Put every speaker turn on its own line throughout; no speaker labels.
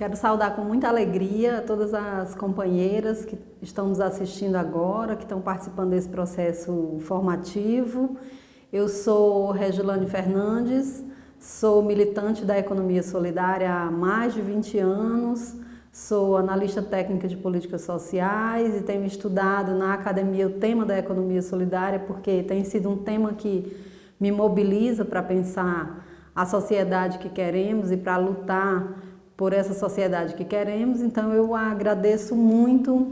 Quero saudar com muita alegria todas as companheiras que estão nos assistindo agora, que estão participando desse processo formativo. Eu sou Regilane Fernandes, sou militante da economia solidária há mais de 20 anos, sou analista técnica de políticas sociais e tenho estudado na academia o tema da economia solidária porque tem sido um tema que me mobiliza para pensar a sociedade que queremos e para lutar por essa sociedade que queremos. Então eu agradeço muito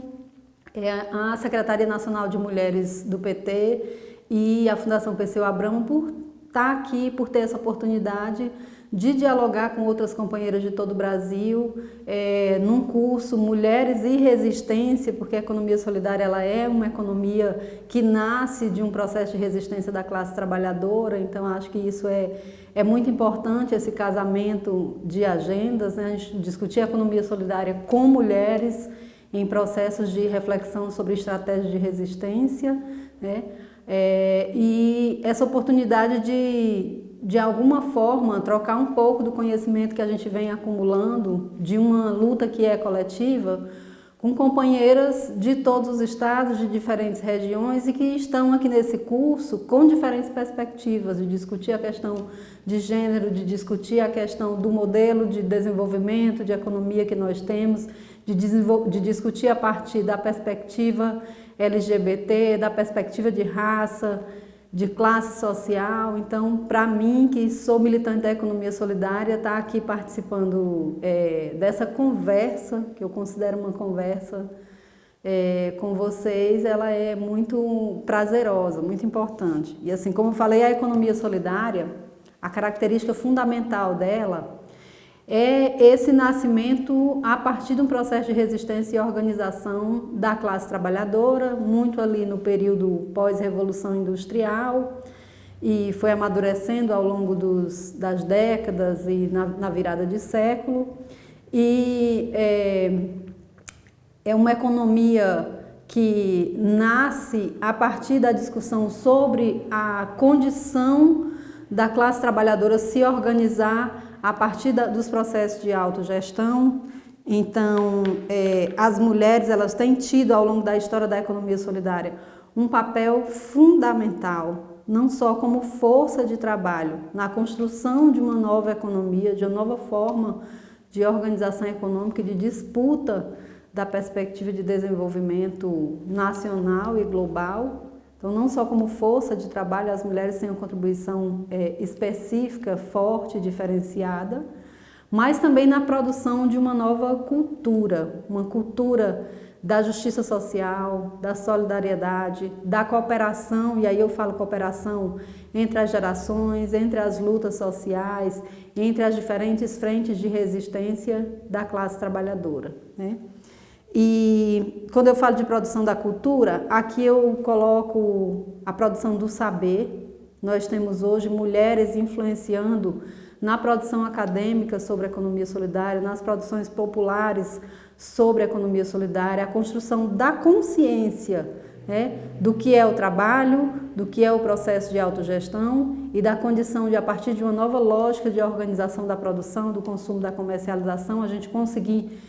a Secretaria Nacional de Mulheres do PT e a Fundação Perseu Abramo por estar aqui, por ter essa oportunidade de dialogar com outras companheiras de todo o Brasil, num curso Mulheres e Resistência, porque a economia solidária ela é uma economia que nasce de um processo de resistência da classe trabalhadora, então acho que isso é muito importante, esse casamento de agendas, né? A gente discutir a economia solidária com mulheres em processos de reflexão sobre estratégias de resistência, né? E essa oportunidade de alguma forma, trocar um pouco do conhecimento que a gente vem acumulando de uma luta que é coletiva com companheiras de todos os estados, de diferentes regiões e que estão aqui nesse curso com diferentes perspectivas, de discutir a questão de gênero, de discutir a questão do modelo de desenvolvimento, de economia que nós temos, de discutir a partir da perspectiva LGBT, da perspectiva de raça, de classe social. Então, para mim, que sou militante da economia solidária, estar aqui participando dessa conversa, que eu considero uma conversa com vocês, ela é muito prazerosa, muito importante. E assim, como eu falei, a economia solidária, a característica fundamental dela é esse nascimento a partir de um processo de resistência e organização da classe trabalhadora, muito ali no período pós-revolução industrial, e foi amadurecendo ao longo das décadas e na virada de século. E é uma economia que nasce a partir da discussão sobre a condição da classe trabalhadora se organizar a partir dos processos de autogestão. Então, as mulheres elas têm tido ao longo da história da economia solidária um papel fundamental, não só como força de trabalho na construção de uma nova economia, de uma nova forma de organização econômica e de disputa da perspectiva de desenvolvimento nacional e global. Então, não só como força de trabalho, as mulheres têm uma contribuição específica, forte, diferenciada, mas também na produção de uma nova cultura, uma cultura da justiça social, da solidariedade, da cooperação, e aí eu falo cooperação entre as gerações, entre as lutas sociais, entre as diferentes frentes de resistência da classe trabalhadora, né? E quando eu falo de produção da cultura, aqui eu coloco a produção do saber. Nós temos hoje mulheres influenciando na produção acadêmica sobre a economia solidária, nas produções populares sobre a economia solidária, a construção da consciência, né, do que é o trabalho, do que é o processo de autogestão e da condição de, a partir de uma nova lógica de organização da produção, do consumo, da comercialização, a gente conseguir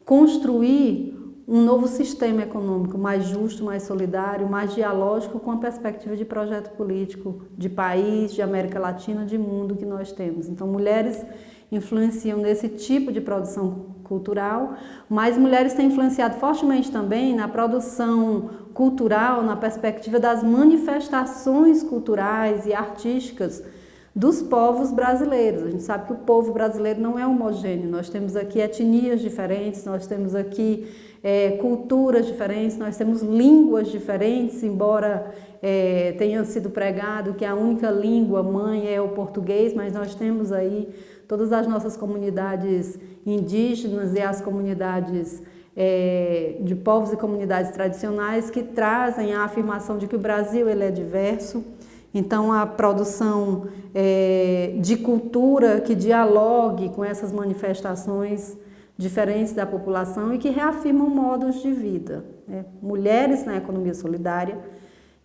construir um novo sistema econômico mais justo, mais solidário, mais dialógico com a perspectiva de projeto político de país, de América Latina, de mundo que nós temos. Então, mulheres influenciam nesse tipo de produção cultural, mas mulheres têm influenciado fortemente também na produção cultural, na perspectiva das manifestações culturais e artísticas dos povos brasileiros. A gente sabe que o povo brasileiro não é homogêneo, nós temos aqui etnias diferentes, nós temos aqui culturas diferentes, nós temos línguas diferentes, embora tenha sido pregado que a única língua mãe é o português, mas nós temos aí todas as nossas comunidades indígenas e as comunidades de povos e comunidades tradicionais que trazem a afirmação de que o Brasil ele é diverso. Então, a produção de cultura que dialogue com essas manifestações diferentes da população e que reafirmam modos de vida, né? Mulheres na economia solidária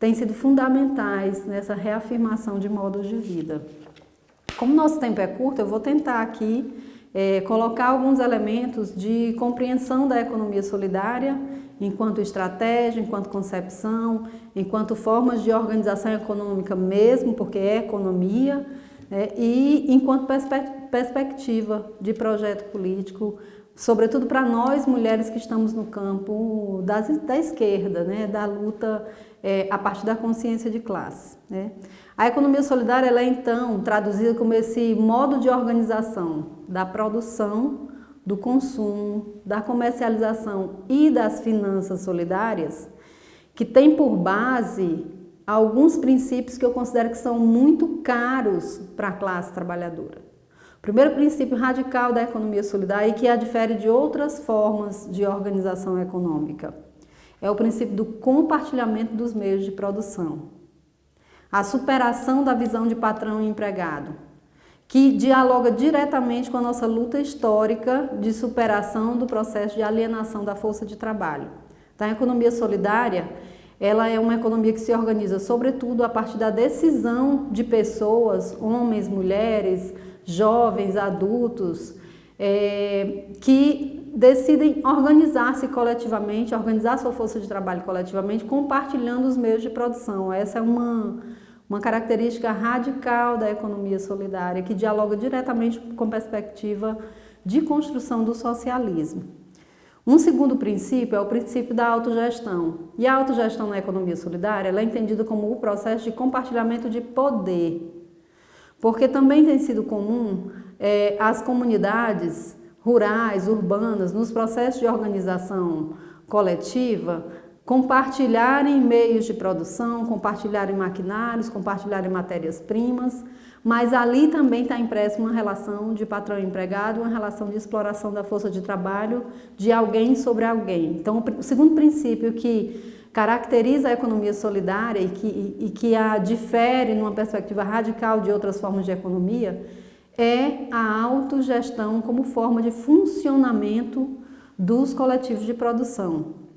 têm sido fundamentais nessa reafirmação de modos de vida. Como nosso tempo é curto, eu vou tentar aqui colocar alguns elementos de compreensão da economia solidária enquanto estratégia, enquanto concepção, enquanto formas de organização econômica mesmo, porque é economia, e enquanto perspectiva de projeto político, sobretudo para nós mulheres que estamos no campo da esquerda, da luta a partir da consciência de classe. A economia solidária ela é então traduzida como esse modo de organização da produção, do consumo, da comercialização e das finanças solidárias, que tem por base alguns princípios que eu considero que são muito caros para a classe trabalhadora. O primeiro princípio radical da economia solidária e que a difere de outras formas de organização econômica é o princípio do compartilhamento dos meios de produção. A superação da visão de patrão e empregado, que dialoga diretamente com a nossa luta histórica de superação do processo de alienação da força de trabalho. Então, a economia solidária, ela é uma economia que se organiza, sobretudo, a partir da decisão de pessoas, homens, mulheres, jovens, adultos, que decidem organizar-se coletivamente, organizar sua força de trabalho coletivamente, compartilhando os meios de produção. Essa é uma característica radical da economia solidária, que dialoga diretamente com perspectiva de construção do socialismo. Um segundo princípio é o princípio da autogestão. E a autogestão na economia solidária ela é entendida como o processo de compartilhamento de poder. Porque também tem sido comum as comunidades rurais, urbanas, nos processos de organização coletiva, compartilharem meios de produção, compartilharem maquinários, compartilharem matérias-primas, mas ali também está impressa uma relação de patrão e empregado, uma relação de exploração da força de trabalho de alguém sobre alguém. Então, o segundo princípio que caracteriza a economia solidária e que a difere numa perspectiva radical de outras formas de economia é a autogestão como forma de funcionamento dos coletivos de produção.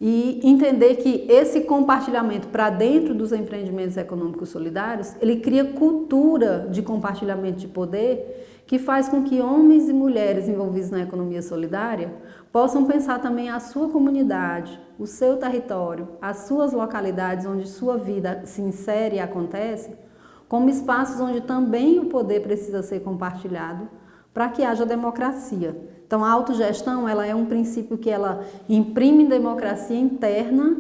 E entender que esse compartilhamento para dentro dos empreendimentos econômicos solidários, ele cria cultura de compartilhamento de poder que faz com que homens e mulheres envolvidos na economia solidária possam pensar também a sua comunidade, o seu território, as suas localidades onde sua vida se insere e acontece, como espaços onde também o poder precisa ser compartilhado para que haja democracia. Então, a autogestão ela é um princípio que ela imprime democracia interna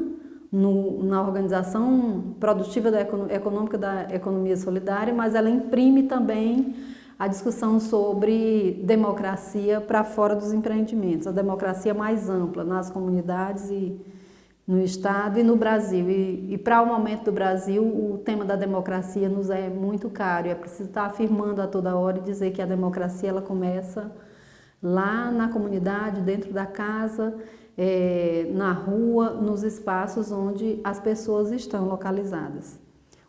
na organização produtiva econômica da economia solidária, mas ela imprime também a discussão sobre democracia para fora dos empreendimentos, a democracia mais ampla nas comunidades e no Estado e no Brasil. E para o momento do Brasil, o tema da democracia nos é muito caro. É preciso estar afirmando a toda hora e dizer que a democracia ela começa lá na comunidade, dentro da casa, na rua, nos espaços onde as pessoas estão localizadas.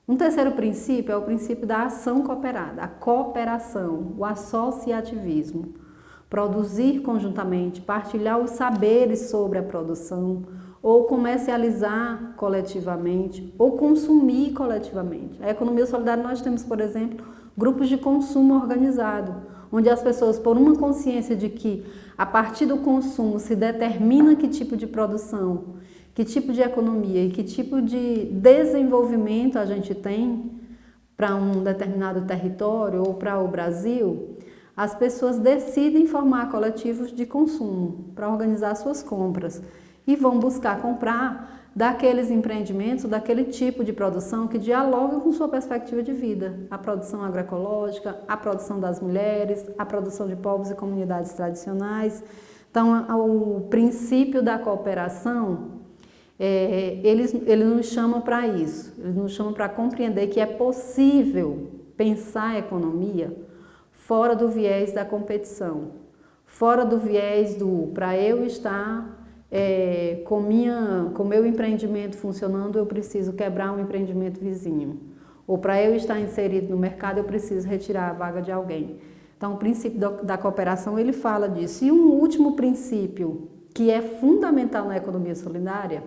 Um terceiro princípio é o princípio da ação cooperada, a cooperação, o associativismo. Produzir conjuntamente, partilhar os saberes sobre a produção, ou comercializar coletivamente, ou consumir coletivamente. A economia solidária nós temos, por exemplo, grupos de consumo organizado, onde as pessoas, por uma consciência de que a partir do consumo se determina que tipo de produção, que tipo de economia e que tipo de desenvolvimento a gente tem para um determinado território ou para o Brasil, as pessoas decidem formar coletivos de consumo para organizar suas compras e vão buscar comprar daqueles empreendimentos, daquele tipo de produção que dialoga com sua perspectiva de vida. A produção agroecológica, a produção das mulheres, a produção de povos e comunidades tradicionais. Então, o princípio da cooperação, ele nos chama para isso. Ele nos chama para compreender que é possível pensar a economia fora do viés da competição, fora do viés do para eu estar com meu empreendimento funcionando, eu preciso quebrar um empreendimento vizinho. Ou para eu estar inserido no mercado, eu preciso retirar a vaga de alguém. Então, o princípio da cooperação, ele fala disso. E um último princípio, que é fundamental na economia solidária,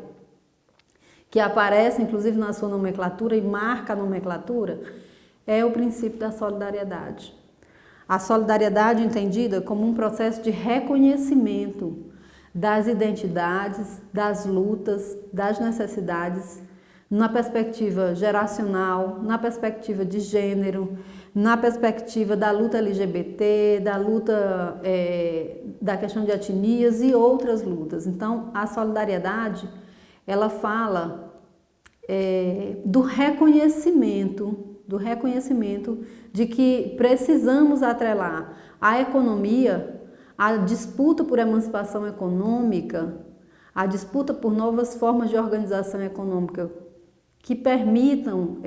que aparece, inclusive, na sua nomenclatura e marca a nomenclatura, é o princípio da solidariedade. A solidariedade entendida como um processo de reconhecimento das identidades, das lutas, das necessidades, na perspectiva geracional, na perspectiva de gênero, na perspectiva da luta LGBT, da luta da questão de etnias e outras lutas. Então, a solidariedade, ela fala do reconhecimento de que precisamos atrelar a economia, a disputa por emancipação econômica, a disputa por novas formas de organização econômica que permitam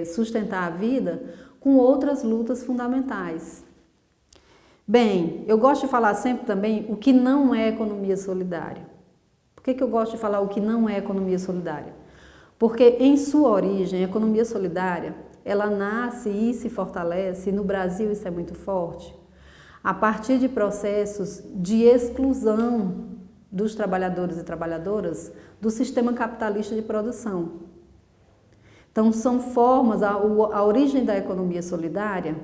sustentar a vida com outras lutas fundamentais. Bem, eu gosto de falar sempre também o que não é economia solidária. Por que eu gosto de falar o que não é economia solidária? Porque em sua origem, a economia solidária, ela nasce e se fortalece, e no Brasil isso é muito forte, a partir de processos de exclusão dos trabalhadores e trabalhadoras do sistema capitalista de produção. Então, são formas, a origem da economia solidária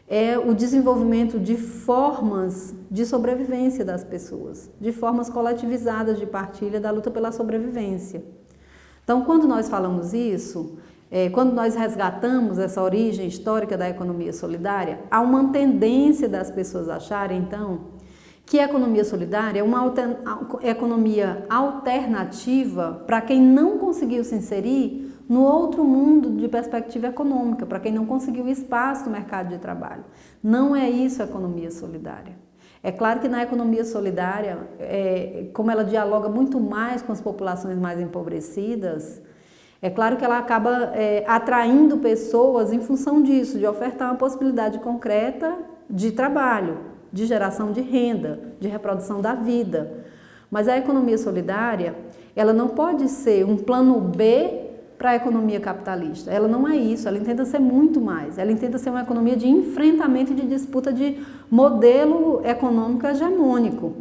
é o desenvolvimento de formas de sobrevivência das pessoas, de formas coletivizadas de partilha da luta pela sobrevivência. Então, quando nós falamos isso, quando nós resgatamos essa origem histórica da economia solidária, há uma tendência das pessoas acharem, então, que a economia solidária é uma economia alternativa para quem não conseguiu se inserir no outro mundo de perspectiva econômica, para quem não conseguiu espaço no mercado de trabalho. Não é isso a economia solidária. É claro que na economia solidária, como ela dialoga muito mais com as populações mais empobrecidas, é claro que ela acaba atraindo pessoas em função disso, de ofertar uma possibilidade concreta de trabalho, de geração de renda, de reprodução da vida. Mas a economia solidária, ela não pode ser um plano B para a economia capitalista. Ela não é isso, ela intenta ser muito mais. Ela intenta ser uma economia de enfrentamento e de disputa de modelo econômico hegemônico.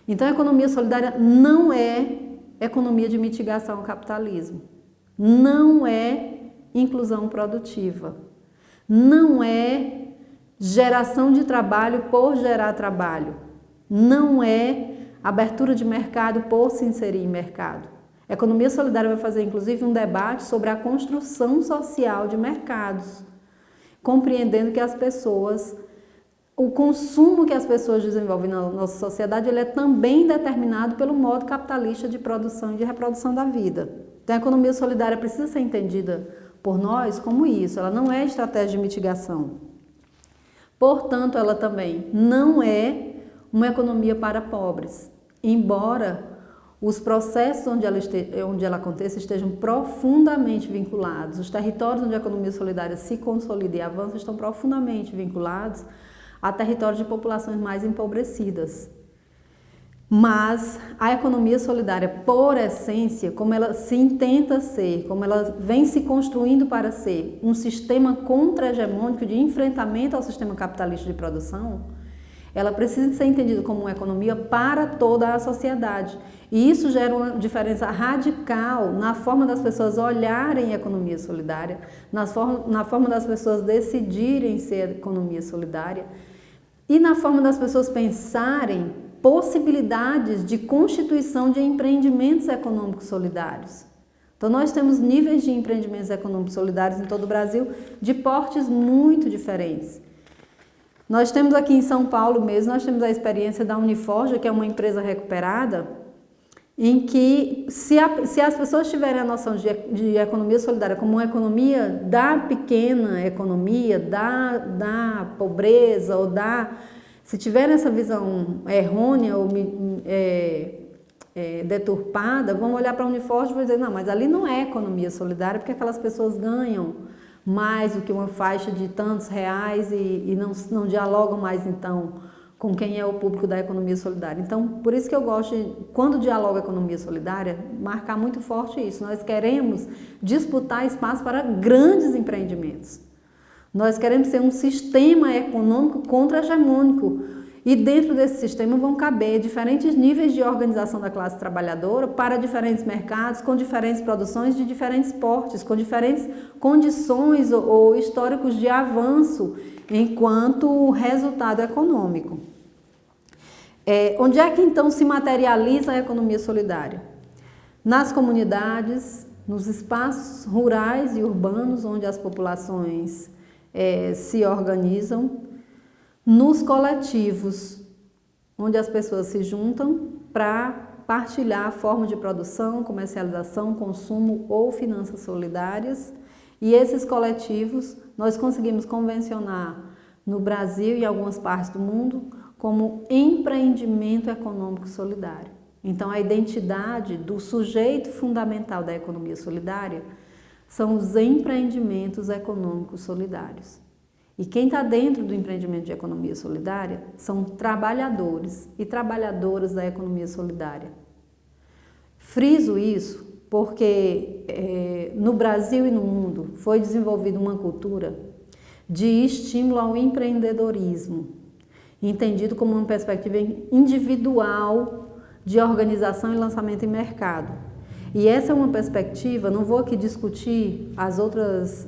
Então, a economia solidária não é economia de mitigação ao capitalismo. Não é inclusão produtiva. Não é geração de trabalho por gerar trabalho. Não é abertura de mercado por se inserir em mercado. A economia solidária vai fazer, inclusive, um debate sobre a construção social de mercados, compreendendo que as pessoas, o consumo que as pessoas desenvolvem na nossa sociedade, ele é também determinado pelo modo capitalista de produção e de reprodução da vida. Então, a economia solidária precisa ser entendida por nós como isso, ela não é estratégia de mitigação. Portanto, ela também não é uma economia para pobres, embora os processos onde ela aconteça estejam profundamente vinculados, os territórios onde a economia solidária se consolida e avança estão profundamente vinculados a territórios de populações mais empobrecidas. Mas a economia solidária, por essência, como ela se intenta ser, como ela vem se construindo para ser um sistema contra-hegemônico de enfrentamento ao sistema capitalista de produção, ela precisa ser entendida como uma economia para toda a sociedade. E isso gera uma diferença radical na forma das pessoas olharem a economia solidária, na forma das pessoas decidirem ser economia solidária e na forma das pessoas pensarem possibilidades de constituição de empreendimentos econômicos solidários. Então, nós temos níveis de empreendimentos econômicos solidários em todo o Brasil de portes muito diferentes. Nós temos aqui em São Paulo mesmo, nós temos a experiência da Uniforja, que é uma empresa recuperada, em que se as pessoas tiverem a noção de economia solidária como uma economia da pequena economia, da pobreza, se tiverem essa visão errônea ou deturpada, vão olhar para a Uniforja e vão dizer, não, mas ali não é economia solidária, porque aquelas pessoas ganham mais do que uma faixa de tantos reais e não dialogam mais, então, com quem é o público da economia solidária. Então, por isso que eu gosto, quando dialogo a economia solidária, marcar muito forte isso. Nós queremos disputar espaço para grandes empreendimentos. Nós queremos ser um sistema econômico contra-hegemônico. E dentro desse sistema vão caber diferentes níveis de organização da classe trabalhadora para diferentes mercados, com diferentes produções de diferentes portes, com diferentes condições ou históricos de avanço enquanto resultado econômico. Onde é que então se materializa a economia solidária? Nas comunidades, nos espaços rurais e urbanos onde as populações se organizam, nos coletivos, onde as pessoas se juntam para partilhar formas de produção, comercialização, consumo ou finanças solidárias. E esses coletivos nós conseguimos convencionar no Brasil e em algumas partes do mundo como empreendimento econômico solidário. Então, a identidade do sujeito fundamental da economia solidária são os empreendimentos econômicos solidários. E quem está dentro do empreendimento de economia solidária são trabalhadores e trabalhadoras da economia solidária. Friso isso porque no Brasil e no mundo foi desenvolvida uma cultura de estímulo ao empreendedorismo, entendido como uma perspectiva individual de organização e lançamento em mercado. E essa é uma perspectiva, não vou aqui discutir as outras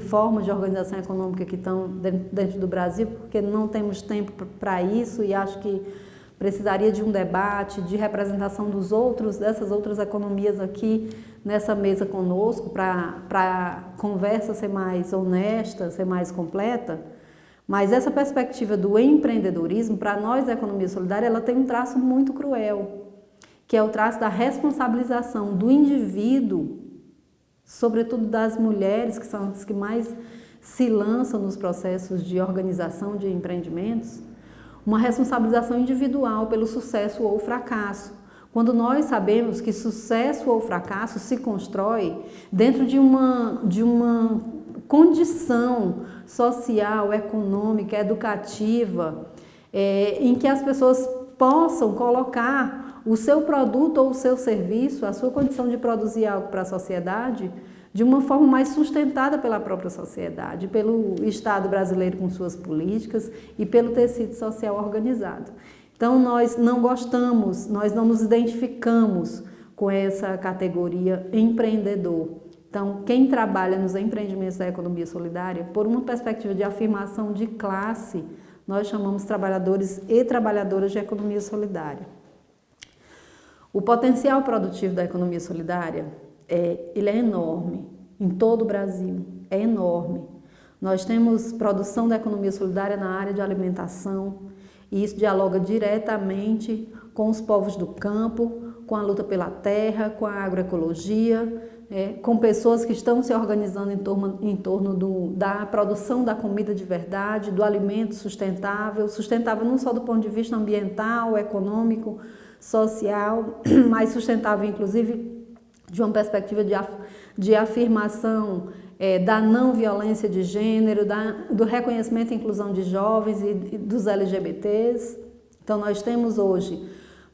formas de organização econômica que estão dentro do Brasil, porque não temos tempo para isso e acho que precisaria de um debate, de representação dessas outras economias aqui nessa mesa conosco, para a conversa ser mais honesta, ser mais completa. Mas essa perspectiva do empreendedorismo, para nós da economia solidária, ela tem um traço muito cruel, que é o traço da responsabilização do indivíduo, sobretudo das mulheres, que são as que mais se lançam nos processos de organização de empreendimentos, uma responsabilização individual pelo sucesso ou fracasso. Quando nós sabemos que sucesso ou fracasso se constrói dentro de uma condição social, econômica, educativa, em que as pessoas possam colocar o seu produto ou o seu serviço, a sua condição de produzir algo para a sociedade, de uma forma mais sustentada pela própria sociedade, pelo Estado brasileiro com suas políticas e pelo tecido social organizado. Então, nós não gostamos, nós não nos identificamos com essa categoria empreendedor. Então, quem trabalha nos empreendimentos da economia solidária, por uma perspectiva de afirmação de classe, nós chamamos trabalhadores e trabalhadoras de economia solidária. O potencial produtivo da economia solidária ele é enorme, em todo o Brasil, é enorme. Nós temos produção da economia solidária na área de alimentação, e isso dialoga diretamente com os povos do campo, com a luta pela terra, com a agroecologia, com pessoas que estão se organizando em torno da produção da comida de verdade, do alimento sustentável não só do ponto de vista ambiental, econômico, social, mas sustentável inclusive de uma perspectiva de afirmação da não violência de gênero, do reconhecimento e inclusão de jovens e dos LGBTs. Então, nós temos hoje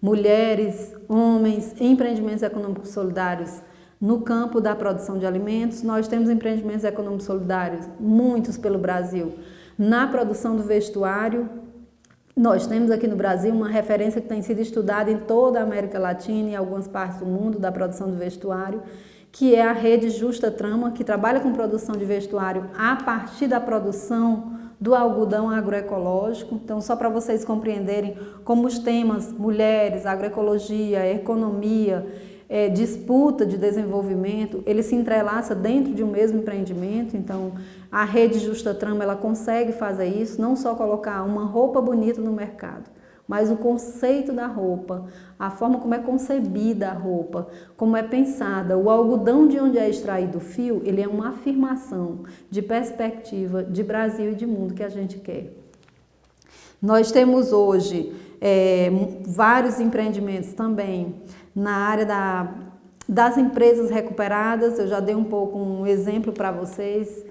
mulheres, homens, empreendimentos econômicos solidários no campo da produção de alimentos. Nós temos empreendimentos econômicos solidários, muitos pelo Brasil, na produção do vestuário. Nós temos aqui no Brasil uma referência que tem sido estudada em toda a América Latina e algumas partes do mundo da produção do vestuário, que é a rede Justa Trama, que trabalha com produção de vestuário a partir da produção do algodão agroecológico. Então, só para vocês compreenderem como os temas mulheres, agroecologia, economia, disputa de desenvolvimento, ele se entrelaça dentro de um mesmo empreendimento. Então, a rede Justa Trama, ela consegue fazer isso, não só colocar uma roupa bonita no mercado, mas o conceito da roupa, a forma como é concebida a roupa, como é pensada, o algodão de onde é extraído o fio, ele é uma afirmação de perspectiva de Brasil e de mundo que a gente quer. Nós temos hoje vários empreendimentos também na área das empresas recuperadas. Eu já dei um exemplo para vocês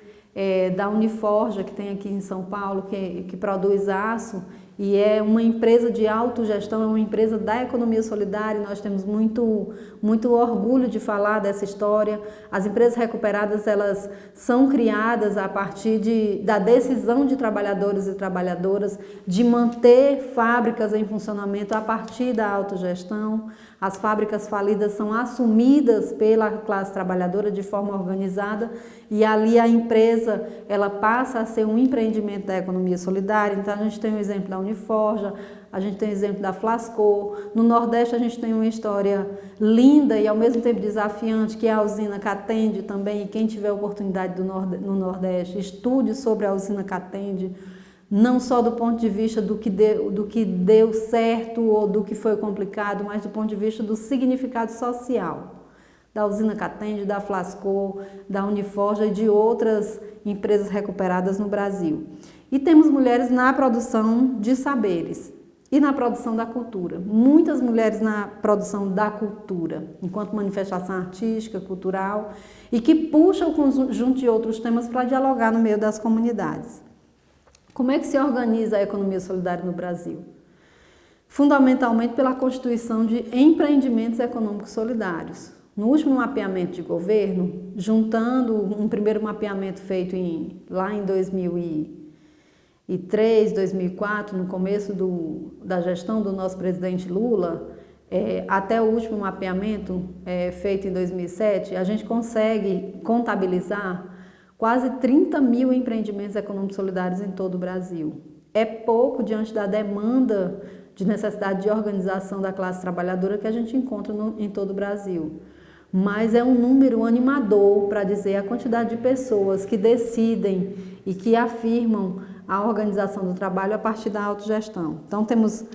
da Uniforja, que tem aqui em São Paulo, que produz aço e é uma empresa de autogestão, é uma empresa da economia solidária, e nós temos muito orgulho de falar dessa história. As empresas recuperadas, elas são criadas a partir da decisão de trabalhadores e trabalhadoras de manter fábricas em funcionamento a partir da autogestão. As fábricas falidas são assumidas pela classe trabalhadora de forma organizada e ali a empresa ela passa a ser um empreendimento da economia solidária. Então a gente tem o exemplo da Uniforja, a gente tem o exemplo da Flasco. No Nordeste a gente tem uma história linda e ao mesmo tempo desafiante, que é a usina Catende também. E quem tiver oportunidade no Nordeste, estude sobre a usina Catende, não só do ponto de vista do que deu certo ou do que foi complicado, mas do ponto de vista do significado social da usina Catende, da Flasco, da Uniforja e de outras empresas recuperadas no Brasil. E temos mulheres na produção de saberes e na produção da cultura. Muitas mulheres na produção da cultura, enquanto manifestação artística, cultural, e que puxa o conjunto de outros temas para dialogar no meio das comunidades. Como é que se organiza a economia solidária no Brasil? Fundamentalmente pela constituição de empreendimentos econômicos solidários. No último mapeamento de governo, juntando um primeiro mapeamento feito lá em 2003, 2004, no começo da gestão do nosso presidente Lula, até o último mapeamento feito em 2007, a gente consegue contabilizar quase 30 mil empreendimentos econômicos solidários em todo o Brasil. É pouco diante da demanda de necessidade de organização da classe trabalhadora que a gente encontra em todo o Brasil. Mas é um número animador para dizer a quantidade de pessoas que decidem e que afirmam a organização do trabalho a partir da autogestão. Então temos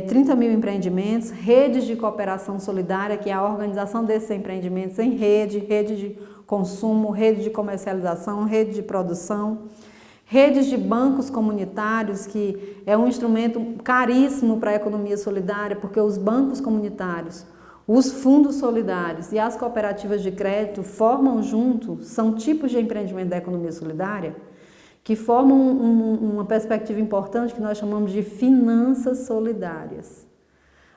30 mil empreendimentos, redes de cooperação solidária, que é a organização desses empreendimentos em rede de consumo, rede de comercialização, rede de produção, redes de bancos comunitários, que é um instrumento caríssimo para a economia solidária, porque os bancos comunitários, os fundos solidários e as cooperativas de crédito formam junto, são tipos de empreendimento da economia solidária, que formam uma perspectiva importante que nós chamamos de finanças solidárias.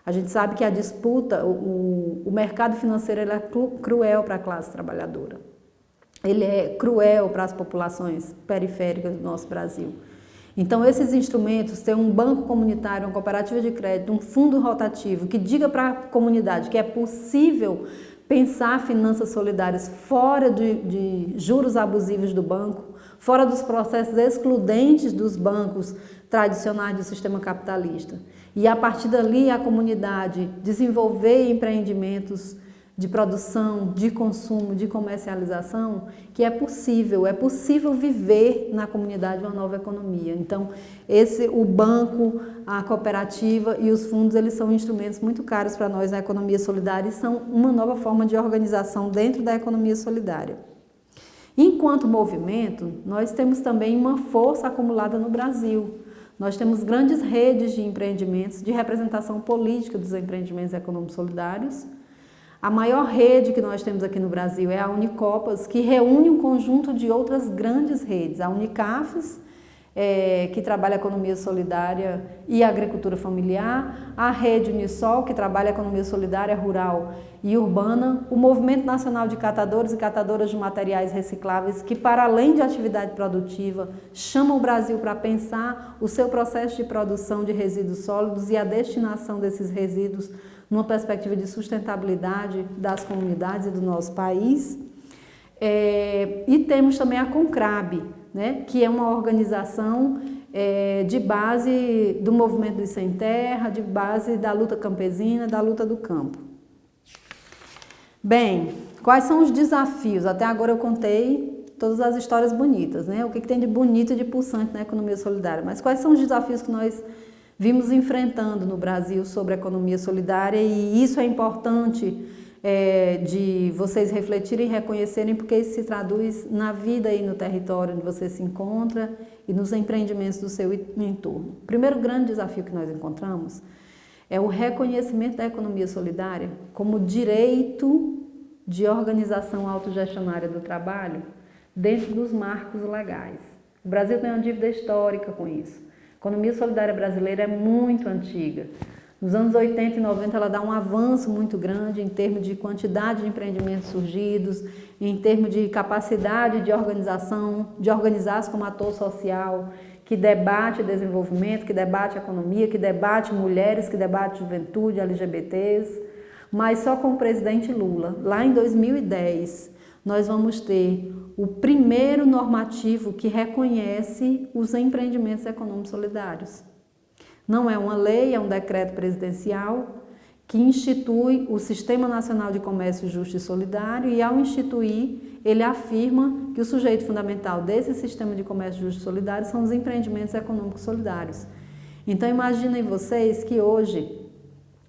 A gente sabe que a disputa, o mercado financeiro ele é cruel para a classe trabalhadora. Ele é cruel para as populações periféricas do nosso Brasil. Então, esses instrumentos, ter um banco comunitário, uma cooperativa de crédito, um fundo rotativo, que diga para a comunidade que é possível pensar finanças solidárias fora de juros abusivos do banco, fora dos processos excludentes dos bancos tradicionais do sistema capitalista. E a partir dali a comunidade desenvolver empreendimentos de produção, de consumo, de comercialização, que é possível viver na comunidade uma nova economia. Então, o banco, a cooperativa e os fundos, eles são instrumentos muito caros para nós na economia solidária e são uma nova forma de organização dentro da economia solidária. Enquanto movimento, nós temos também uma força acumulada no Brasil. Nós temos grandes redes de empreendimentos, de representação política dos empreendimentos econômicos solidários. A maior rede que nós temos aqui no Brasil é a Unicopas, que reúne um conjunto de outras grandes redes. A Unicafes, que trabalha a economia solidária e a agricultura familiar, a rede Unisol, que trabalha a economia solidária rural e urbana, o Movimento Nacional de Catadores e Catadoras de Materiais Recicláveis, que para além de atividade produtiva, chama o Brasil para pensar o seu processo de produção de resíduos sólidos e a destinação desses resíduos numa perspectiva de sustentabilidade das comunidades e do nosso país. E temos também a Concrab, né, que é uma organização de base do movimento dos sem terra, de base da luta campesina, da luta do campo. Bem, quais são os desafios? Até agora eu contei todas as histórias bonitas, né? O que tem de bonito e de pulsante na economia solidária, mas quais são os desafios que nós vimos enfrentando no Brasil sobre a economia solidária? E isso é importante de vocês refletirem e reconhecerem, porque isso se traduz na vida e no território onde você se encontra e nos empreendimentos do seu entorno. O primeiro grande desafio que nós encontramos é o reconhecimento da economia solidária como direito de organização autogestionária do trabalho dentro dos marcos legais. O Brasil tem uma dívida histórica com isso. A economia solidária brasileira é muito antiga. Nos anos 80 e 90 ela dá um avanço muito grande em termos de quantidade de empreendimentos surgidos, em termos de capacidade de organização, de organizar-se como ator social, que debate desenvolvimento, que debate economia, que debate mulheres, que debate juventude, LGBTs. Mas só com o presidente Lula, lá em 2010, nós vamos ter o primeiro normativo que reconhece os empreendimentos econômicos solidários. Não é uma lei, é um decreto presidencial que institui o Sistema Nacional de Comércio Justo e Solidário e, ao instituir, ele afirma que o sujeito fundamental desse Sistema de Comércio Justo e Solidário são os empreendimentos econômicos solidários. Então, imaginem vocês que hoje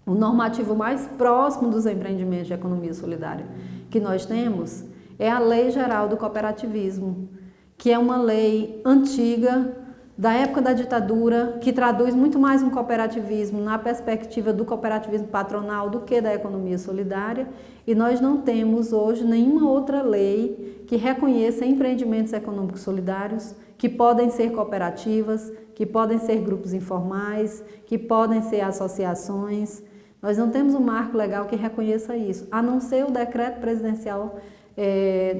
o normativo mais próximo dos empreendimentos de economia solidária que nós temos é a Lei Geral do Cooperativismo, que é uma lei antiga, da época da ditadura, que traduz muito mais um cooperativismo na perspectiva do cooperativismo patronal do que da economia solidária, e nós não temos hoje nenhuma outra lei que reconheça empreendimentos econômicos solidários, que podem ser cooperativas, que podem ser grupos informais, que podem ser associações. Nós não temos um marco legal que reconheça isso, a não ser o decreto presidencial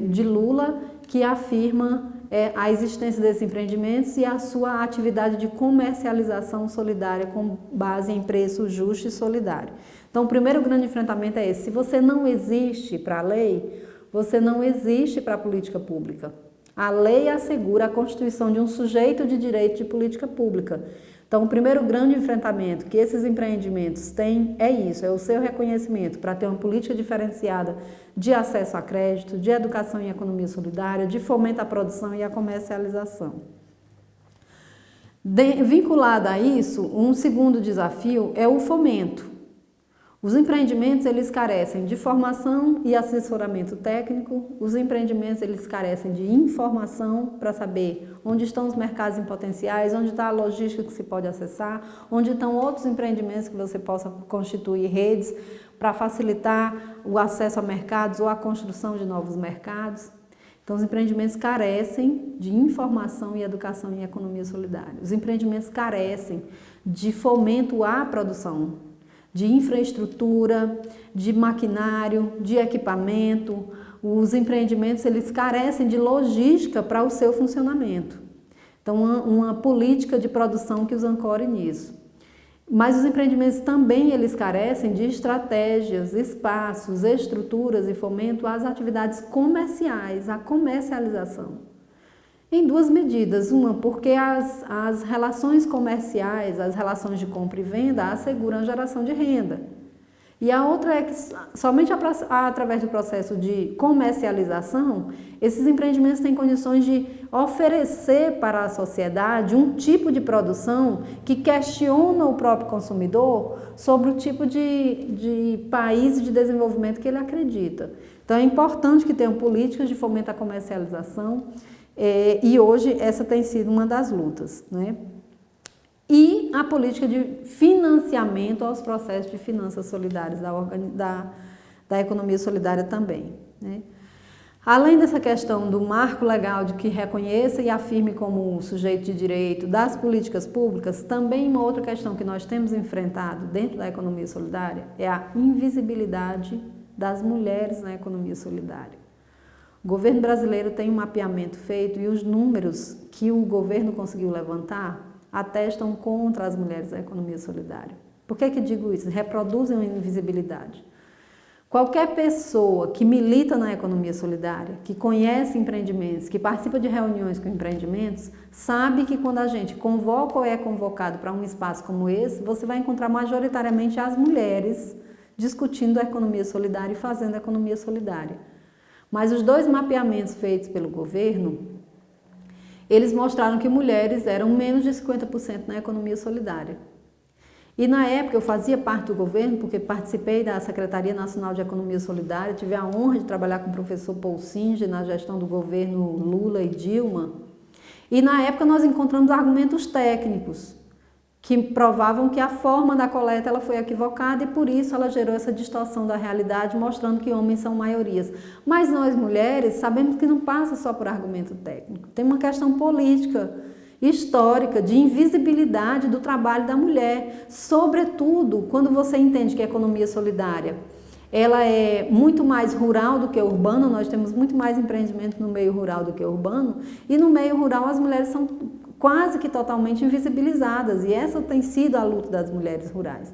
de Lula, que afirma a existência desses empreendimentos e a sua atividade de comercialização solidária com base em preço justo e solidário. Então, o primeiro grande enfrentamento é esse. Se você não existe para a lei, você não existe para a política pública. A lei assegura a constituição de um sujeito de direito de política pública. Então, o primeiro grande enfrentamento que esses empreendimentos têm é isso, é o seu reconhecimento para ter uma política diferenciada de acesso a crédito, de educação em economia solidária, de fomento à produção e à comercialização. Vinculado a isso, um segundo desafio é o fomento. Os empreendimentos, eles carecem de formação e assessoramento técnico, os empreendimentos, eles carecem de informação para saber onde estão os mercados em potenciais, onde está a logística que se pode acessar, onde estão outros empreendimentos que você possa constituir redes para facilitar o acesso a mercados ou a construção de novos mercados. Então, os empreendimentos carecem de informação e educação em economia solidária. Os empreendimentos carecem de fomento à produção, de infraestrutura, de maquinário, de equipamento. Os empreendimentos, eles carecem de logística para o seu funcionamento. Então, uma política de produção que os ancore nisso. Mas os empreendimentos também, eles carecem de estratégias, espaços, estruturas e fomento às atividades comerciais, à comercialização. Em duas medidas, uma porque as relações comerciais, as relações de compra e venda asseguram a geração de renda. E a outra é que somente através do processo de comercialização, esses empreendimentos têm condições de oferecer para a sociedade um tipo de produção que questiona o próprio consumidor sobre o tipo de país de desenvolvimento que ele acredita. Então é importante que tenham políticas de fomento à comercialização, e hoje essa tem sido uma das lutas, né? E a política de financiamento aos processos de finanças solidárias da economia solidária também, né? Além dessa questão do marco legal de que reconheça e afirme como sujeito de direito das políticas públicas, também uma outra questão que nós temos enfrentado dentro da economia solidária é a invisibilidade das mulheres na economia solidária. O governo brasileiro tem um mapeamento feito e os números que o governo conseguiu levantar atestam contra as mulheres da economia solidária. Por que digo isso? Reproduzem a invisibilidade. Qualquer pessoa que milita na economia solidária, que conhece empreendimentos, que participa de reuniões com empreendimentos, sabe que quando a gente convoca ou é convocado para um espaço como esse, você vai encontrar majoritariamente as mulheres discutindo a economia solidária e fazendo a economia solidária. Mas os dois mapeamentos feitos pelo governo, eles mostraram que mulheres eram menos de 50% na economia solidária. E na época eu fazia parte do governo, porque participei da Secretaria Nacional de Economia Solidária, tive a honra de trabalhar com o professor Paul Singer na gestão do governo Lula e Dilma. E na época nós encontramos argumentos técnicos que provavam que a forma da coleta ela foi equivocada e por isso ela gerou essa distorção da realidade, mostrando que homens são maiorias. Mas nós mulheres sabemos que não passa só por argumento técnico, tem uma questão política histórica de invisibilidade do trabalho da mulher, sobretudo quando você entende que a economia solidária ela é muito mais rural do que urbana. Nós temos muito mais empreendimento no meio rural do que urbano, e no meio rural as mulheres são quase que totalmente invisibilizadas, e essa tem sido a luta das mulheres rurais.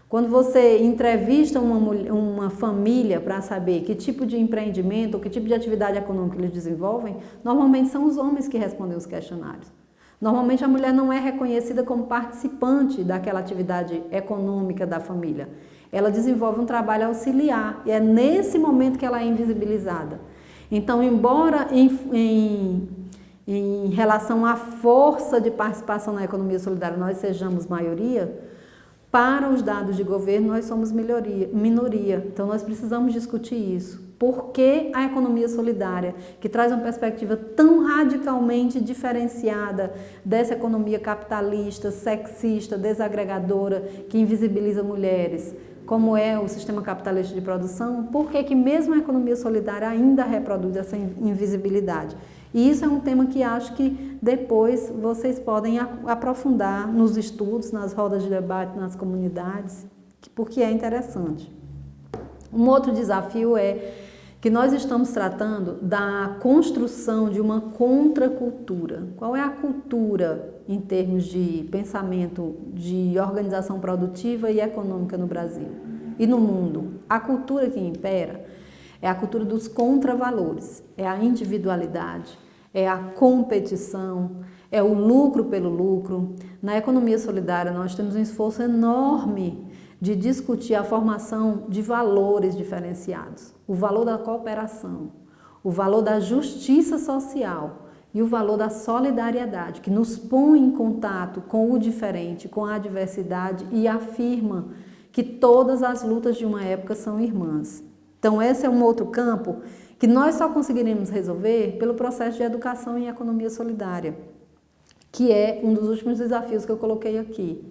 Quando você entrevista uma família para saber que tipo de empreendimento ou que tipo de atividade econômica eles desenvolvem, normalmente são os homens que respondem os questionários. Normalmente a mulher não é reconhecida como participante daquela atividade econômica da família. Ela desenvolve um trabalho auxiliar e é nesse momento que ela é invisibilizada. Então, embora em relação à força de participação na economia solidária nós sejamos maioria, para os dados de governo nós somos minoria. Então, nós precisamos discutir isso. Por que a economia solidária, que traz uma perspectiva tão radicalmente diferenciada dessa economia capitalista, sexista, desagregadora, que invisibiliza mulheres, como é o sistema capitalista de produção, por que mesmo a economia solidária ainda reproduz essa invisibilidade? E isso é um tema que acho que depois vocês podem aprofundar nos estudos, nas rodas de debate, nas comunidades, porque é interessante. Um outro desafio é que nós estamos tratando da construção de uma contracultura. Qual é a cultura em termos de pensamento de organização produtiva e econômica no Brasil e no mundo? A cultura que impera é a cultura dos contravalores, é a individualidade, é a competição, é o lucro pelo lucro. Na economia solidária nós temos um esforço enorme de discutir a formação de valores diferenciados. O valor da cooperação, o valor da justiça social e o valor da solidariedade, que nos põe em contato com o diferente, com a diversidade e afirma que todas as lutas de uma época são irmãs. Então, esse é um outro campo que nós só conseguiremos resolver pelo processo de educação em economia solidária, que é um dos últimos desafios que eu coloquei aqui.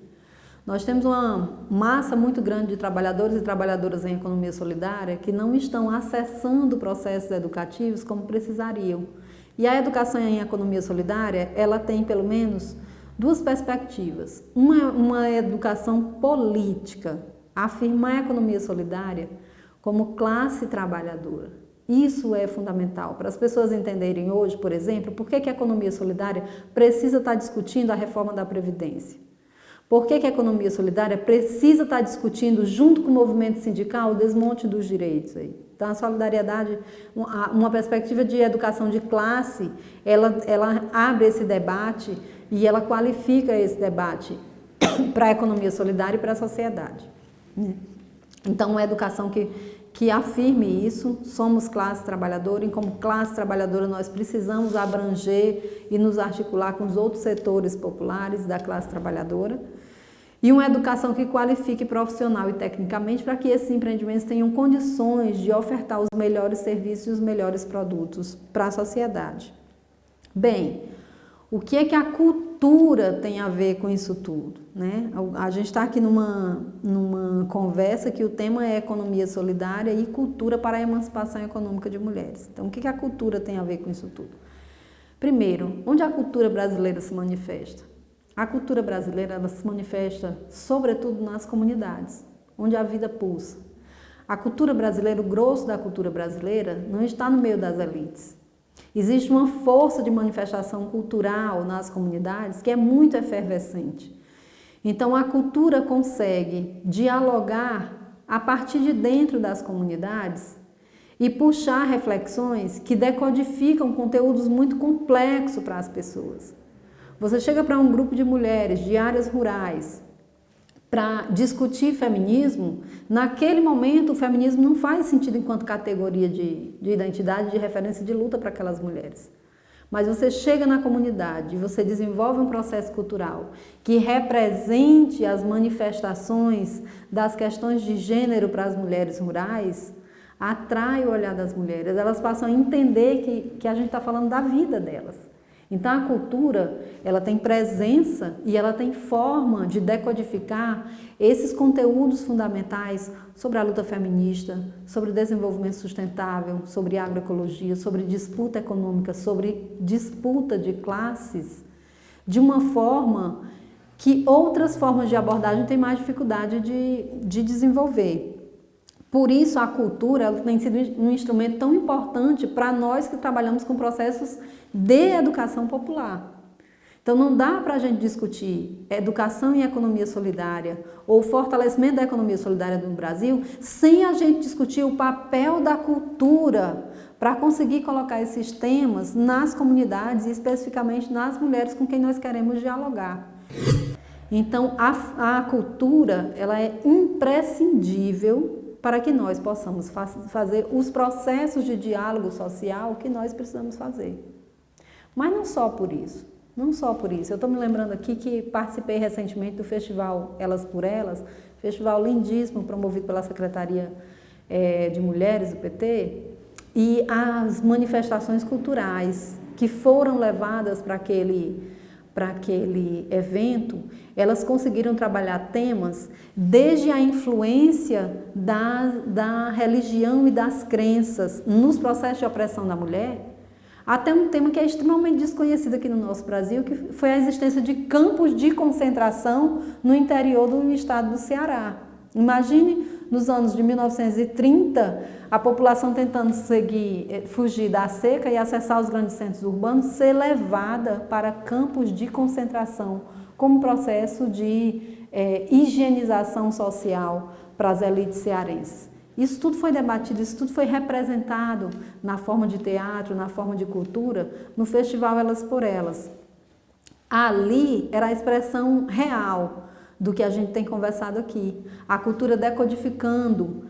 Nós temos uma massa muito grande de trabalhadores e trabalhadoras em economia solidária que não estão acessando processos educativos como precisariam. E a educação em economia solidária, ela tem pelo menos duas perspectivas. Uma educação política, afirmar a economia solidária como classe trabalhadora. Isso é fundamental para as pessoas entenderem hoje, por exemplo, por que a economia solidária precisa estar discutindo a reforma da Previdência. Por que a economia solidária precisa estar discutindo, junto com o movimento sindical, o desmonte dos direitos aí. Então, a solidariedade, uma perspectiva de educação de classe, ela abre esse debate e ela qualifica esse debate para a economia solidária e para a sociedade. Então, uma educação que afirme isso, somos classe trabalhadora, e como classe trabalhadora nós precisamos abranger e nos articular com os outros setores populares da classe trabalhadora, e uma educação que qualifique profissional e tecnicamente para que esses empreendimentos tenham condições de ofertar os melhores serviços e os melhores produtos para a sociedade. Bem, o que é que a cultura tem a ver com isso tudo, né? A gente está aqui numa conversa que o tema é economia solidária e cultura para a emancipação econômica de mulheres. Então, o que a cultura tem a ver com isso tudo? Primeiro, onde a cultura brasileira se manifesta? A cultura brasileira ela se manifesta sobretudo nas comunidades, onde a vida pulsa. A cultura brasileira, o grosso da cultura brasileira, não está no meio das elites. Existe uma força de manifestação cultural nas comunidades que é muito efervescente. Então, a cultura consegue dialogar a partir de dentro das comunidades e puxar reflexões que decodificam conteúdos muito complexos para as pessoas. Você chega para um grupo de mulheres de áreas rurais para discutir feminismo, naquele momento o feminismo não faz sentido enquanto categoria de identidade, de referência de luta para aquelas mulheres. Mas você chega na comunidade e você desenvolve um processo cultural que represente as manifestações das questões de gênero para as mulheres rurais, atrai o olhar das mulheres, elas passam a entender que a gente está falando da vida delas. Então, a cultura, ela tem presença e ela tem forma de decodificar esses conteúdos fundamentais sobre a luta feminista, sobre o desenvolvimento sustentável, sobre agroecologia, sobre disputa econômica, sobre disputa de classes, de uma forma que outras formas de abordagem têm mais dificuldade de desenvolver. Por isso, a cultura ela tem sido um instrumento tão importante para nós que trabalhamos com processos de educação popular. Então, não dá para a gente discutir educação e economia solidária ou fortalecimento da economia solidária no Brasil sem a gente discutir o papel da cultura para conseguir colocar esses temas nas comunidades e especificamente nas mulheres com quem nós queremos dialogar. Então, a cultura ela é imprescindível para que nós possamos fazer os processos de diálogo social que nós precisamos fazer. Mas não só por isso, não só por isso. Eu estou me lembrando aqui que participei recentemente do festival Elas por Elas, festival lindíssimo promovido pela Secretaria de Mulheres do PT, e as manifestações culturais que foram levadas para aquele evento, elas conseguiram trabalhar temas desde a influência da religião e das crenças nos processos de opressão da mulher, até um tema que é extremamente desconhecido aqui no nosso Brasil, que foi a existência de campos de concentração no interior do estado do Ceará. Imagine, nos anos de 1930, a população tentando fugir da seca e acessar os grandes centros urbanos, ser levada para campos de concentração, como processo de higienização social para as elites cearenses. Isso tudo foi debatido, isso tudo foi representado na forma de teatro, na forma de cultura, no festival Elas por Elas. Ali era a expressão real do que a gente tem conversado aqui. A cultura decodificando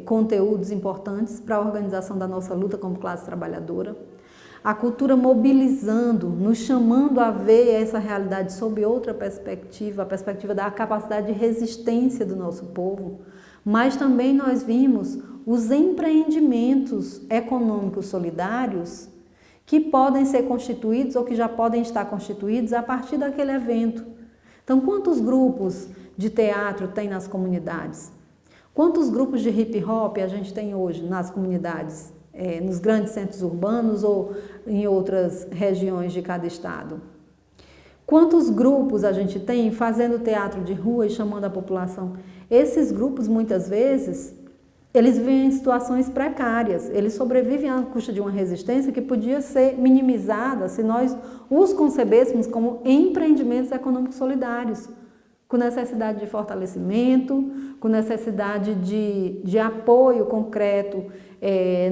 conteúdos importantes para a organização da nossa luta como classe trabalhadora. A cultura mobilizando, nos chamando a ver essa realidade sob outra perspectiva, a perspectiva da capacidade de resistência do nosso povo. Mas também nós vimos os empreendimentos econômicos solidários que podem ser constituídos ou que já podem estar constituídos a partir daquele evento. Então, quantos grupos de teatro tem nas comunidades? Quantos grupos de hip hop a gente tem hoje nas comunidades, nos grandes centros urbanos ou em outras regiões de cada estado? Quantos grupos a gente tem fazendo teatro de rua e chamando a população? Esses grupos, muitas vezes, eles vivem em situações precárias, eles sobrevivem à custa de uma resistência que podia ser minimizada se nós os concebêssemos como empreendimentos econômicos solidários, com necessidade de fortalecimento, com necessidade de apoio concreto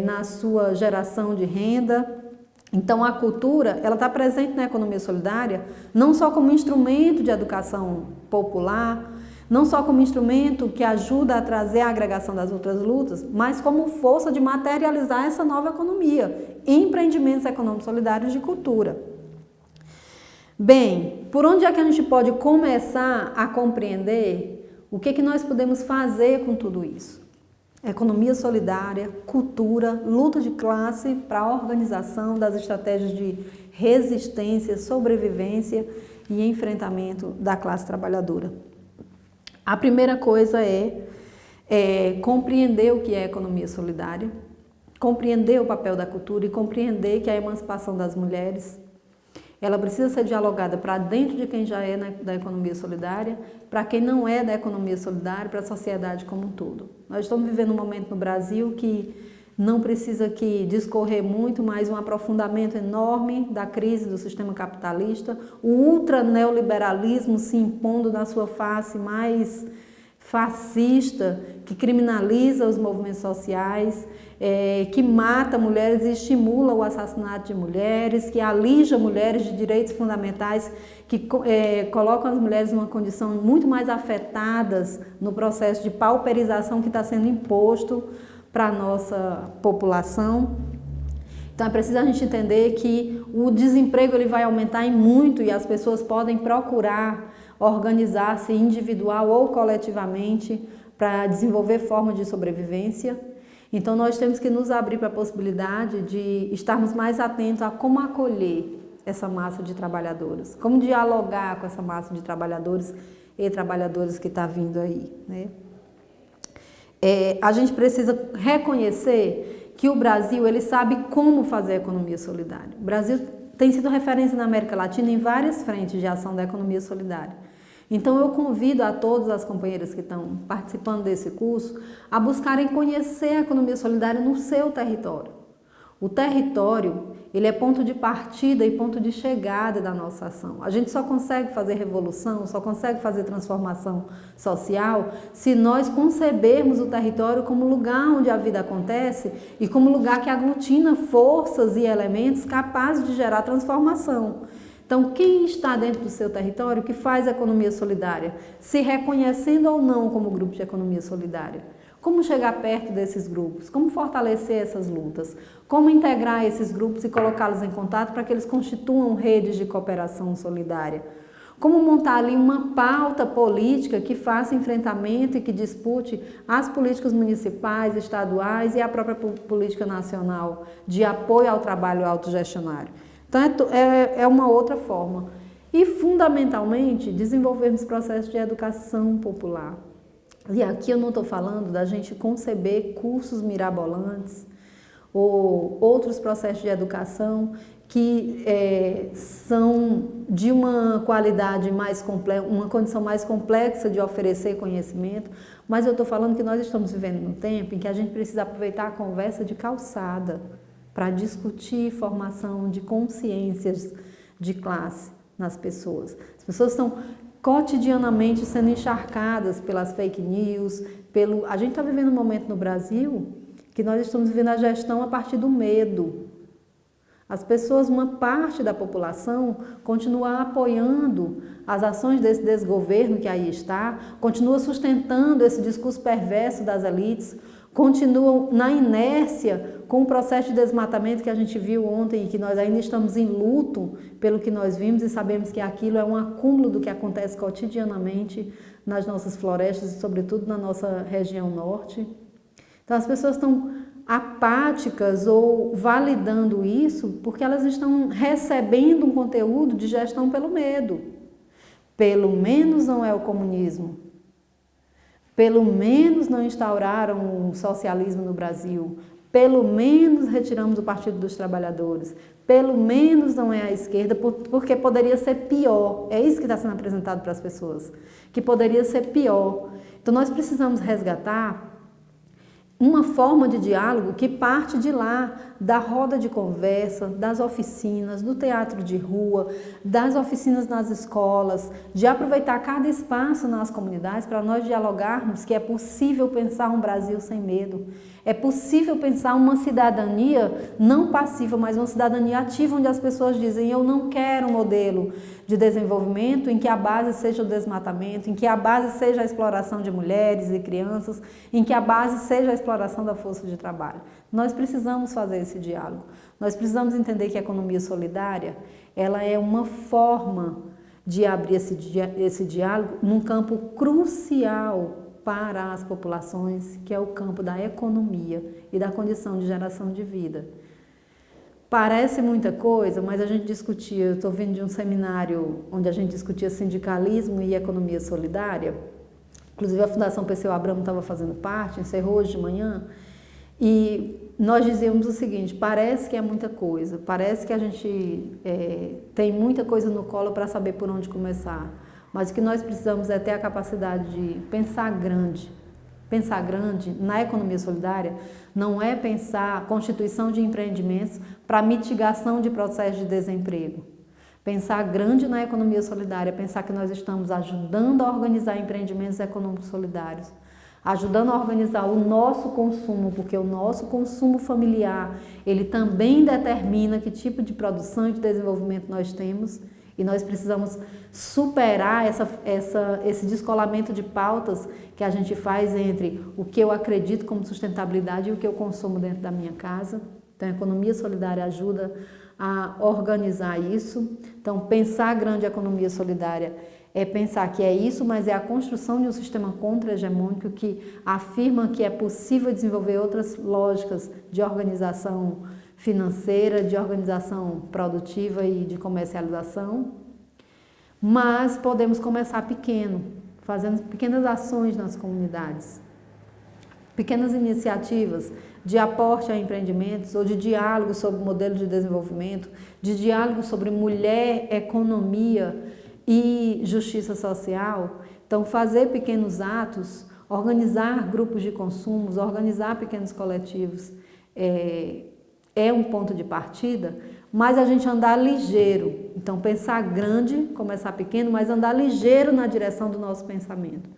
na sua geração de renda. Então, a cultura ela está presente na economia solidária não só como instrumento de educação popular, não só como instrumento que ajuda a trazer a agregação das outras lutas, mas como força de materializar essa nova economia, empreendimentos econômicos solidários de cultura. Bem, por onde é que a gente pode começar a compreender o que nós podemos fazer com tudo isso? Economia solidária, cultura, luta de classe para a organização das estratégias de resistência, sobrevivência e enfrentamento da classe trabalhadora. A primeira coisa é compreender o que é economia solidária, compreender o papel da cultura e compreender que a emancipação das mulheres ela precisa ser dialogada para dentro de quem já é da economia solidária, para quem não é da economia solidária, para a sociedade como um todo. Nós estamos vivendo um momento no Brasil que não precisa que discorrer muito, mas um aprofundamento enorme da crise do sistema capitalista, o ultraneoliberalismo se impondo na sua face mais fascista, que criminaliza os movimentos sociais, que mata mulheres e estimula o assassinato de mulheres, que alija mulheres de direitos fundamentais, que colocam as mulheres numa condição muito mais afetadas no processo de pauperização que está sendo imposto para a nossa população. Então é preciso a gente entender que o desemprego ele vai aumentar em muito e as pessoas podem procurar organizar-se individual ou coletivamente para desenvolver formas de sobrevivência. Então nós temos que nos abrir para a possibilidade de estarmos mais atentos a como acolher essa massa de trabalhadoras, como dialogar com essa massa de trabalhadores e trabalhadoras que está vindo aí, né? A gente precisa reconhecer que o Brasil ele sabe como fazer a economia solidária. O Brasil tem sido referência na América Latina em várias frentes de ação da economia solidária. Então eu convido a todas as companheiras que estão participando desse curso a buscarem conhecer a economia solidária no seu território. O território, ele é ponto de partida e ponto de chegada da nossa ação. A gente só consegue fazer revolução, só consegue fazer transformação social se nós concebermos o território como lugar onde a vida acontece e como lugar que aglutina forças e elementos capazes de gerar transformação. Então, quem está dentro do seu território que faz a economia solidária, se reconhecendo ou não como grupo de economia solidária? Como chegar perto desses grupos? Como fortalecer essas lutas? Como integrar esses grupos e colocá-los em contato para que eles constituam redes de cooperação solidária? Como montar ali uma pauta política que faça enfrentamento e que dispute as políticas municipais, estaduais e a própria política nacional de apoio ao trabalho autogestionário? Então, é uma outra forma. E, fundamentalmente, desenvolvermos processos de educação popular. E aqui eu não estou falando da gente conceber cursos mirabolantes ou outros processos de educação que são de uma qualidade mais complexa, uma condição mais complexa de oferecer conhecimento, mas eu estou falando que nós estamos vivendo num tempo em que a gente precisa aproveitar a conversa de calçada para discutir formação de consciências de classe nas pessoas. As pessoas estão cotidianamente sendo encharcadas pelas fake news, a gente está vivendo um momento no Brasil que nós estamos vivendo a gestão a partir do medo. As pessoas, uma parte da população, continua apoiando as ações desse desgoverno que aí está, continua sustentando esse discurso perverso das elites, continuam na inércia com o processo de desmatamento que a gente viu ontem e que nós ainda estamos em luto pelo que nós vimos e sabemos que aquilo é um acúmulo do que acontece cotidianamente nas nossas florestas e sobretudo na nossa região norte. Então as pessoas estão apáticas ou validando isso porque elas estão recebendo um conteúdo de gestão pelo medo. Pelo menos não é o comunismo. Pelo menos não instauraram o socialismo no Brasil. Pelo menos retiramos o Partido dos Trabalhadores. Pelo menos não é a esquerda, porque poderia ser pior. É isso que está sendo apresentado para as pessoas, que poderia ser pior. Então nós precisamos resgatar uma forma de diálogo que parte de lá, da roda de conversa, das oficinas, do teatro de rua, das oficinas nas escolas, de aproveitar cada espaço nas comunidades para nós dialogarmos que é possível pensar um Brasil sem medo. É possível pensar uma cidadania não passiva, mas uma cidadania ativa, onde as pessoas dizem: eu não quero um modelo de desenvolvimento em que a base seja o desmatamento, em que a base seja a exploração de mulheres e crianças, em que a base seja a exploração da força de trabalho. Nós precisamos fazer esse diálogo. Nós precisamos entender que a economia solidária, ela é uma forma de abrir esse diálogo num campo crucial para as populações, que é o campo da economia e da condição de geração de vida. Parece muita coisa, mas a gente discutia, eu estou vindo de um seminário onde a gente discutia sindicalismo e economia solidária, inclusive a Fundação Perseu Abramo estava fazendo parte, encerrou hoje de manhã, e nós dizíamos o seguinte: parece que é muita coisa, parece que a gente tem muita coisa no colo para saber por onde começar, mas o que nós precisamos é ter a capacidade de pensar grande. Pensar grande na economia solidária não é pensar a constituição de empreendimentos para mitigação de processos de desemprego. Pensar grande na economia solidária é pensar que nós estamos ajudando a organizar empreendimentos econômicos solidários, ajudando a organizar o nosso consumo, porque o nosso consumo familiar, ele também determina que tipo de produção e de desenvolvimento nós temos. E nós precisamos superar esse descolamento de pautas que a gente faz entre o que eu acredito como sustentabilidade e o que eu consumo dentro da minha casa. Então, a economia solidária ajuda a organizar isso. Então, pensar grande a economia solidária é pensar que é isso, mas é a construção de um sistema contra-hegemônico que afirma que é possível desenvolver outras lógicas de organização financeira, de organização produtiva e de comercialização, mas podemos começar pequeno, fazendo pequenas ações nas comunidades, pequenas iniciativas de aporte a empreendimentos ou de diálogo sobre modelo de desenvolvimento, de diálogo sobre mulher, economia e justiça social. Então, fazer pequenos atos, organizar grupos de consumos, organizar pequenos coletivos é um ponto de partida, mas a gente andar ligeiro. Então, pensar grande, começar pequeno, mas andar ligeiro na direção do nosso pensamento.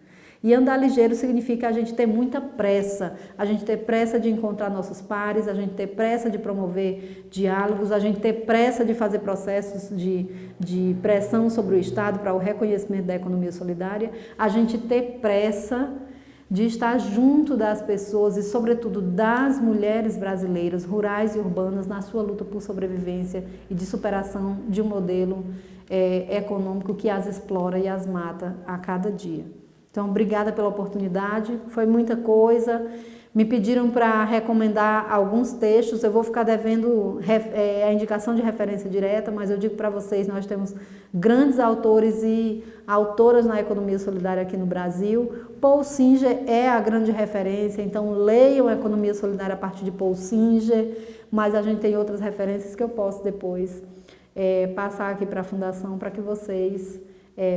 E andar ligeiro significa a gente ter muita pressa, a gente ter pressa de encontrar nossos pares, a gente ter pressa de promover diálogos, a gente ter pressa de fazer processos de pressão sobre o Estado para o reconhecimento da economia solidária, a gente ter pressa de estar junto das pessoas e, sobretudo, das mulheres brasileiras, rurais e urbanas, na sua luta por sobrevivência e de superação de um modelo econômico que as explora e as mata a cada dia. Então, obrigada pela oportunidade, foi muita coisa. Me pediram para recomendar alguns textos, eu vou ficar devendo a indicação de referência direta, mas eu digo para vocês, nós temos grandes autores e autoras na economia solidária aqui no Brasil. Paul Singer é a grande referência, então leiam a economia solidária a partir de Paul Singer, mas a gente tem outras referências que eu posso depois passar aqui para a Fundação para que vocês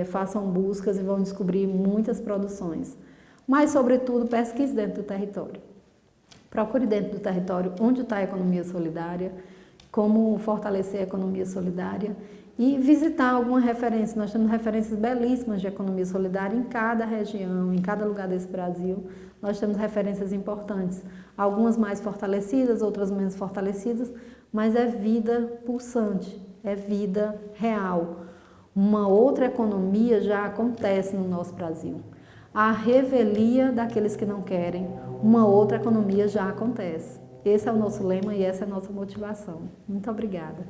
façam buscas e vão descobrir muitas produções. Mas, sobretudo, pesquise dentro do território. Procure dentro do território onde está a economia solidária, como fortalecer a economia solidária e visitar alguma referência. Nós temos referências belíssimas de economia solidária em cada região, em cada lugar desse Brasil. Nós temos referências importantes, algumas mais fortalecidas, outras menos fortalecidas, mas é vida pulsante, é vida real. Uma outra economia já acontece no nosso Brasil. A revelia daqueles que não querem, uma outra economia já acontece. Esse é o nosso lema e essa é a nossa motivação. Muito obrigada.